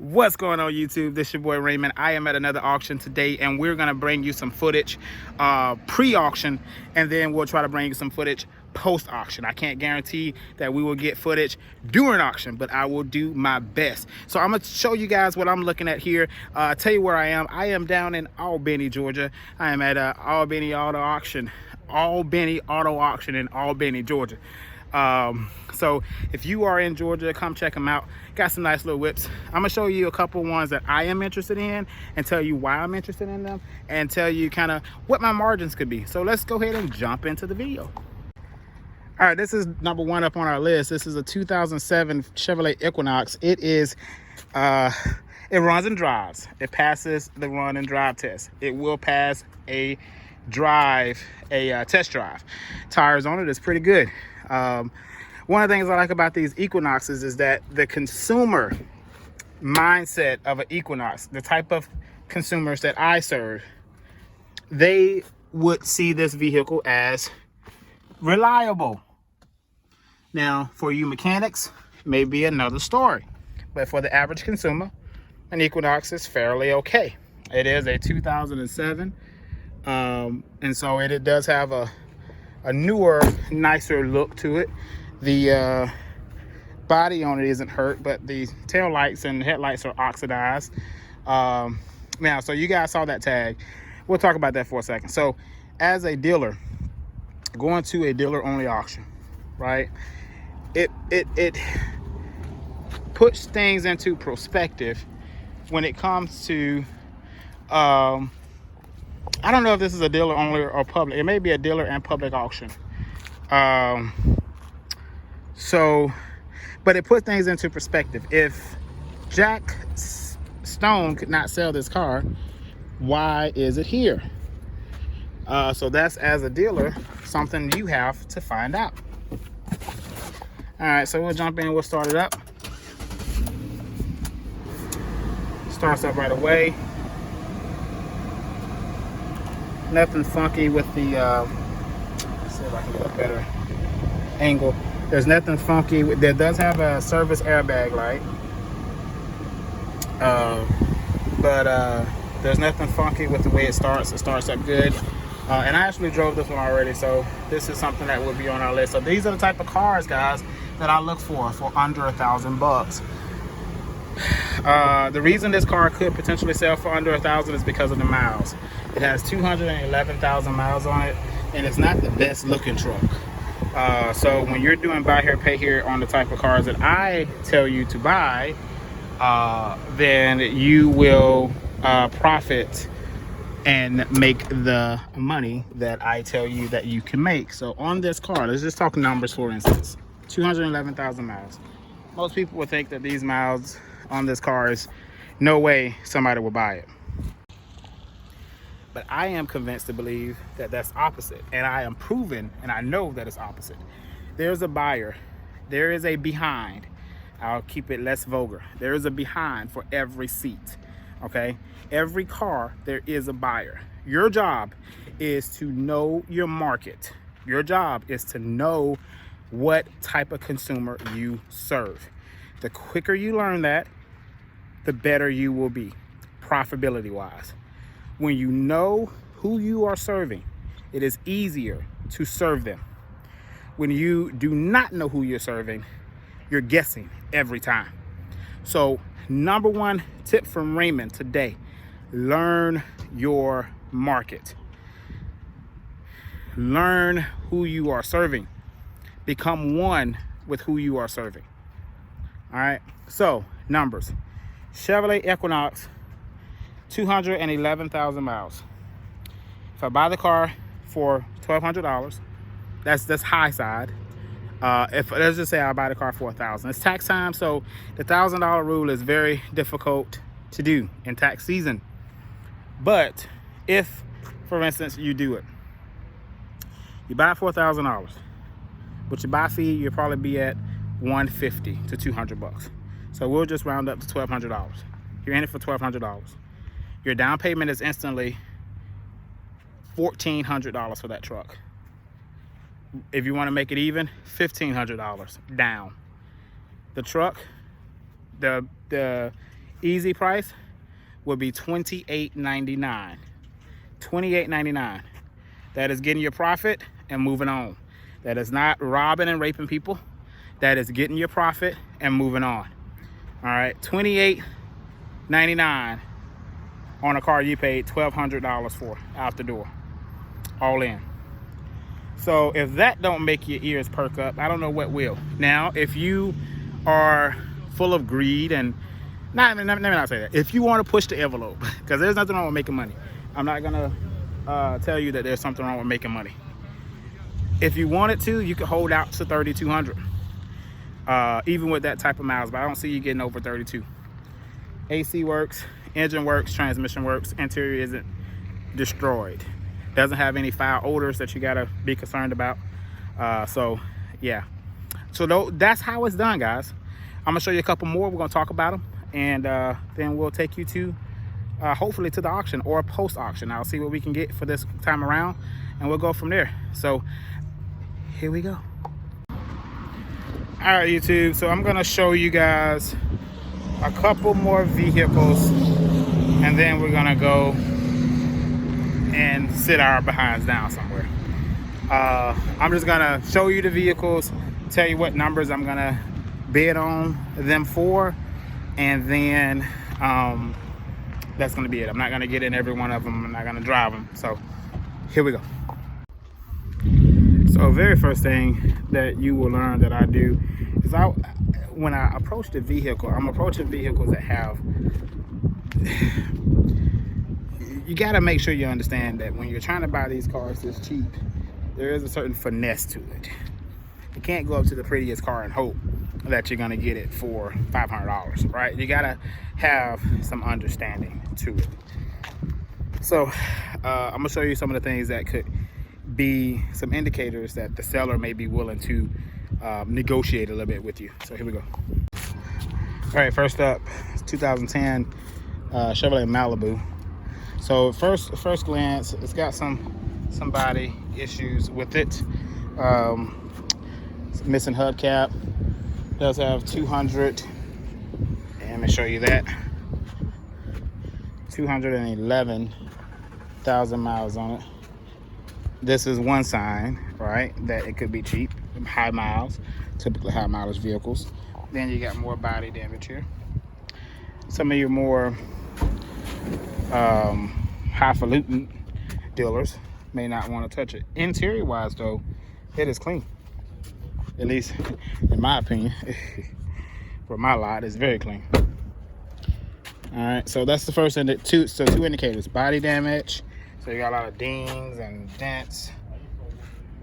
What's going on YouTube? This your boy Raymond. I am at another auction today and we're gonna bring you some footage pre-auction, and then we'll try to bring you some footage post-auction. I can't guarantee that we will get footage during auction, but I will do my best. So I'm gonna show you guys what I'm looking at here. Tell you where I am. I am down in Albany, Georgia. I am at Albany Auto Auction in Albany, Georgia. So if you are in Georgia, come check them out. Got some nice little whips. I'm gonna show you a couple ones that I am interested in and tell you why I'm interested in them and tell you kind of what my margins could be. So let's go ahead and jump into the video. All right, this is number one up on our list. This is a 2007 Chevrolet Equinox. It is it runs and drives. It passes the run and drive test. It will pass a test drive. Tires on it is pretty good. One of the things I like about these Equinoxes is that the consumer mindset of an Equinox, the type of consumers that I serve, they would see this vehicle as reliable. Now, for you mechanics, maybe another story, but for the average consumer, an Equinox is fairly okay. It is a 2007, and so it does have a newer, nicer look to it. The body on it isn't hurt, but the tail lights and headlights are oxidized. Now, so you guys saw that tag. We'll talk about that for a second. So as a dealer, going to a dealer only auction, right, it puts things into perspective when it comes to I don't know if this is a dealer only or public. It may be a dealer and public auction. But it puts things into perspective. If Jack Stone could not sell this car, why is it here? So that's, as a dealer, something you have to find out. All right, so we'll jump in. We'll start it up. Starts up right away. Nothing funky with the let's see if I can get a better angle. There's nothing funky. There does have a service airbag light, but there's nothing funky with the way it starts. It starts up good, and I actually drove this one already, so this is something that will be on our list. So these are the type of cars, guys, that I look for under $1,000. The reason this car could potentially sell for under $1,000 is because of the miles. It has 211,000 miles on it, and it's not the best looking truck. So when you're doing buy here, pay here on the type of cars that I tell you to buy, then you will profit and make the money that I tell you that you can make. So on this car, let's just talk numbers, for instance. 211,000 miles. Most people would think that these miles on this car is no way somebody will buy it. But I am convinced to believe that that's opposite, and I am proven, and I know that it's opposite. There's a buyer, there is a behind. I'll keep it less vulgar. There is a behind for every seat, okay? Every car, there is a buyer. Your job is to know your market. Your job is to know what type of consumer you serve. The quicker you learn that, the better you will be, profitability wise. When you know who you are serving, it is easier to serve them. When you do not know who you're serving, you're guessing every time. So, number one tip from Raymond today: learn your market. Learn who you are serving. Become one with who you are serving. All right, so numbers. Chevrolet Equinox, 211,000 miles. If I buy the car for $1,200, that's high side. If let's just say I buy the car for $1,000, it's tax time, so the $1,000 rule is very difficult to do in tax season. But if, for instance, you do it, you buy it for $1,000. With your buy fee, you'll probably be at $150 to $200. So we'll just round up to $1,200. You're in it for $1,200. Your down payment is instantly $1,400 for that truck. If you want to make it even, $1,500 down. The truck, the Easy price would be $28.99. $28.99. That is getting your profit and moving on. That is not robbing and raping people. That is getting your profit and moving on. All right, $28.99 on a car you paid $1,200 for out the door, all in. So if that don't make your ears perk up, I don't know what will. Now, if you are full of greed and let me not say that. If you want to push the envelope, because there's nothing wrong with making money. I'm not gonna tell you that there's something wrong with making money. If you wanted to, you could hold out to 3,200, even with that type of miles. But I don't see you getting over 32. AC works, engine works, transmission works, interior isn't destroyed. Doesn't have any foul odors that you gotta be concerned about. So yeah, so that's how it's done, guys. I'm gonna show you a couple more. We're gonna talk about them, and then we'll take you to hopefully to the auction or post auction. I'll see what we can get for this time around, and we'll go from there. So here we go. All right, YouTube, so I'm gonna show you guys a couple more vehicles, and then we're gonna go and sit our behinds down somewhere. I'm just gonna show you the vehicles, tell you what numbers I'm gonna bid on them for, and then that's gonna be it. I'm not gonna get in every one of them. I'm not gonna drive them. So here we go. So very first thing that you will learn that I do is when I approach the vehicle, I'm approaching vehicles that have, you gotta make sure you understand that when you're trying to buy these cars this cheap, there is a certain finesse to it. You can't go up to the prettiest car and hope that you're gonna get it for $500, right? You gotta have some understanding to it. So I'm gonna show you some of the things that could be some indicators that the seller may be willing to negotiate a little bit with you. So here we go. All right, first up, 2010 Chevrolet Malibu. So first glance, it's got some body issues with it. It's missing hubcap. Does have 200, and let me show you that, 211,000 miles on it. This is one sign, right, that it could be cheap. High miles, typically high mileage vehicles. Then you got more body damage here. Some of your more highfalutin dealers may not want to touch it. Interior wise though, it is clean, at least in my opinion. For my lot, it's very clean. All right, so that's the first two indicators: body damage, so you got a lot of dings and dents.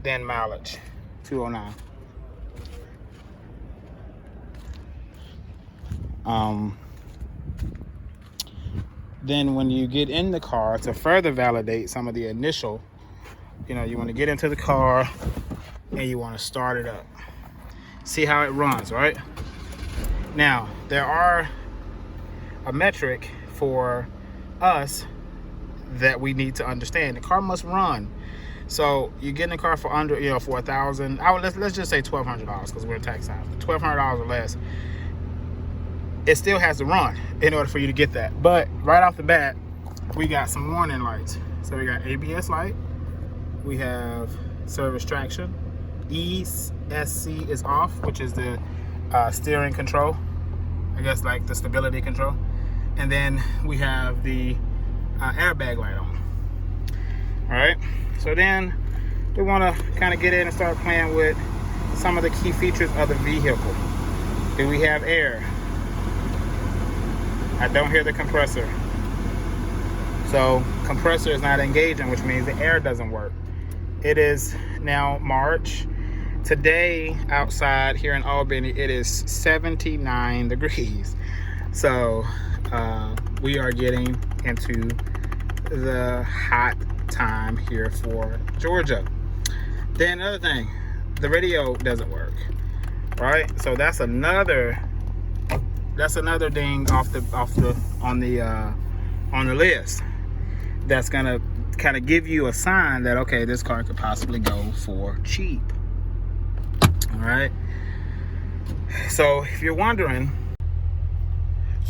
Then mileage, 209. Then when you get in the car, to further validate some of the initial, you want to get into the car and you want to start it up, see how it runs, right? Now there are a metric for us that we need to understand. The car must run. So you get in the car for under, for $1,000. Let's just say $1,200 because we're in tax time. $1,200 or less. It still has to run in order for you to get that. But right off the bat, we got some warning lights. So we got ABS light. We have service traction. ESC is off, which is the steering control. I guess like the stability control. And then we have the airbag light on. All right. So then we want to kind of get in and start playing with some of the key features of the vehicle. Do we have air? I don't hear the compressor. So compressor is not engaging, which means the air doesn't work. It is now March. Today outside here in Albany, it is 79 degrees. So we are getting into the hot time here for Georgia. Then another thing, the radio doesn't work, right? So that's another ding on the list. That's gonna kind of give you a sign that, okay, this car could possibly go for cheap. All right. So if you're wondering,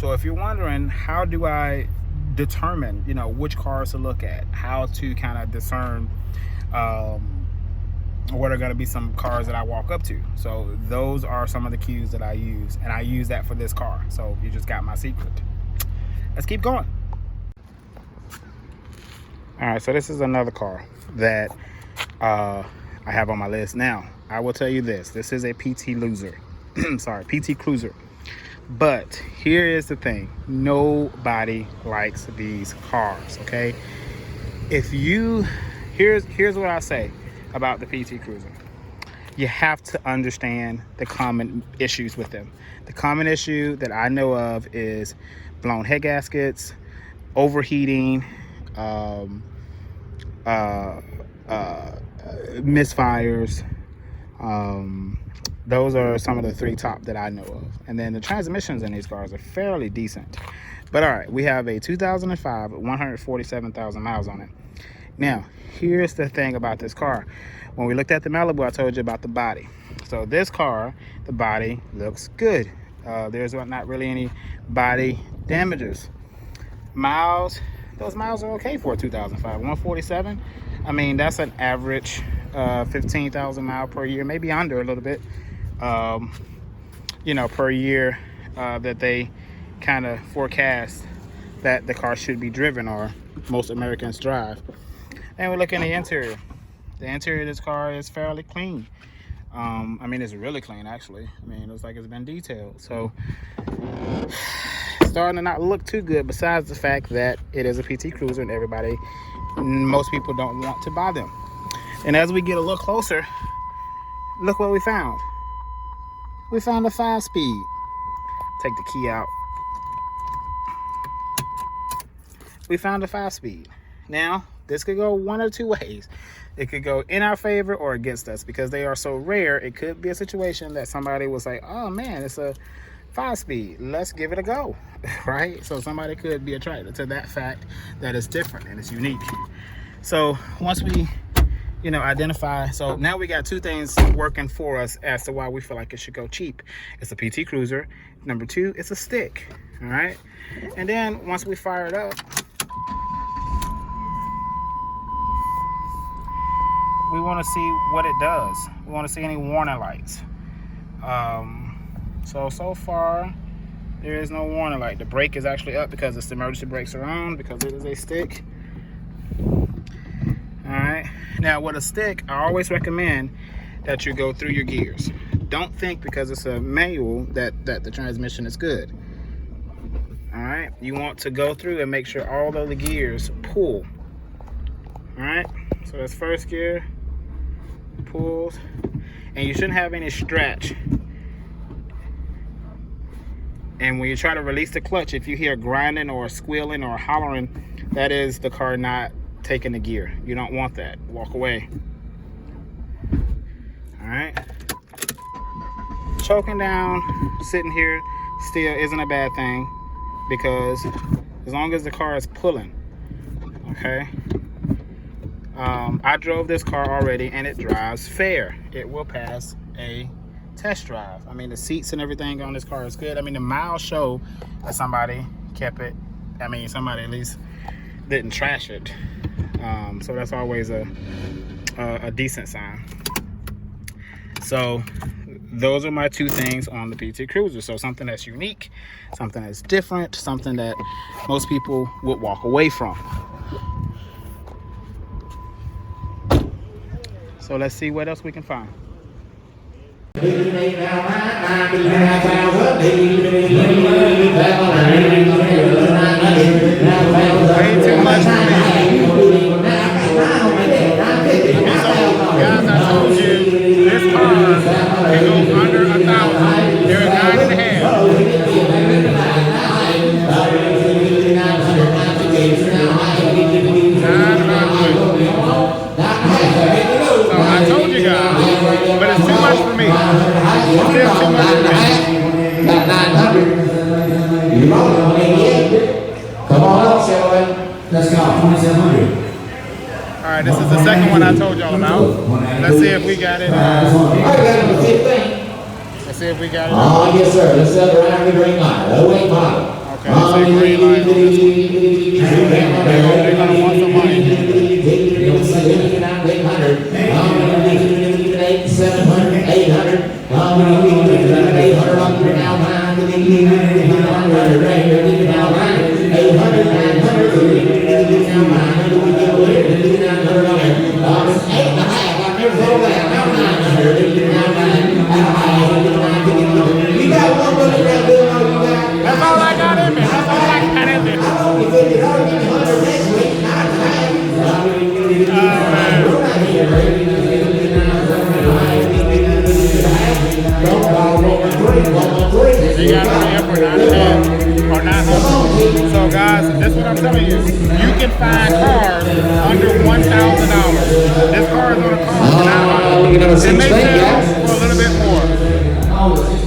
So if you're wondering, how do I determine, you know, which cars to look at, how to kind of discern what are going to be some cars that I walk up to. So those are some of the cues that I use, and I use that for this car. So you just got my secret. Let's keep going. All right, so this is another car that I have on my list. Now, I will tell you this is a PT loser. Sorry, PT cruiser. But here is the thing, nobody likes these cars, okay? Here's what I say about the PT cruiser. You have to understand the common issues with them. The common issue that I know of is blown head gaskets, overheating, misfires. Those are some of the three top that I know of. And then the transmissions in these cars are fairly decent. But all right, we have a 2005 with 147,000 miles on it. Now, here's the thing about this car. When we looked at the Malibu, I told you about the body. So this car, the body looks good. There's not really any body damages. Miles, those miles are okay for a 2005. 147, I mean, that's an average 15,000 mile per year, maybe under a little bit, you know, per year that they kind of forecast that the car should be driven, or most Americans drive. And we look in the interior. The interior of this car is fairly clean. I mean, it's really clean, actually. I mean, it looks like it's been detailed. So, starting to not look too good, besides the fact that it is a PT Cruiser and most people don't want to buy them. And as we get a little closer, look what we found. We found a 5-speed. Take the key out. We found a 5-speed. Now, this could go one or two ways. It could go in our favor or against us, because they are so rare. It could be a situation that somebody was like, oh man, it's a 5-speed, let's give it a go, right? So somebody could be attracted to that fact that it's different and it's unique. So once we, you know, identify, so now we got two things working for us as to why we feel like it should go cheap. It's a PT Cruiser. Number two, it's a stick, all right? And then once we fire it up, we want to see what it does. We want to see any warning lights. So far, there is no warning light. The brake is actually up because the emergency brakes are on, because it is a stick. All right. Now, with a stick, I always recommend that you go through your gears. Don't think because it's a manual that the transmission is good. All right. You want to go through and make sure all of the gears pull. All right. So that's first gear, pulls, and you shouldn't have any stretch. And when you try to release the clutch, if you hear grinding or squealing or hollering, that is the car not taking the gear. You don't want that. Walk away. All right. Choking down, sitting here still isn't a bad thing, because as long as the car is pulling, okay. I drove this car already and it drives fair. It will pass a test drive. I mean, the seats and everything on this car is good. I mean, the miles show that somebody kept it. I mean, somebody at least didn't trash it. So that's always a decent sign. So those are my two things on the PT Cruiser. So something that's unique, something that's different, something that most people would walk away from. So let's see what else we can find. Way too much for me. So, guys, I told you this car can go under 1,000. They're at 9.5. So I told you guys, but it's too much for me. It's still too much for me. Got 900. You roll it on 88. Come on up, Shelby. Let's go. 2,700. All right, this is the second one I told y'all about. Let's see if we got it. Let's see if we got it. Oh, yes, sir. Let's set around the green light. 08 model. say green light on this one. They're gonna want some money. 700, 800, 800 on the now line, 800, 900, now line, 800, 900, now line, 900 on it. 8.5, I never thought that. Now 900, now line, you got one money around there, all you got. That's all I got in there. That's all I got in there. How long you think it ought to be 100 next week? 9.5. They got it there for 9.5 or 900. So guys, that's what I'm telling you. You can find cars under $1,000. This car is on a car for $900. It may sell for a little bit more.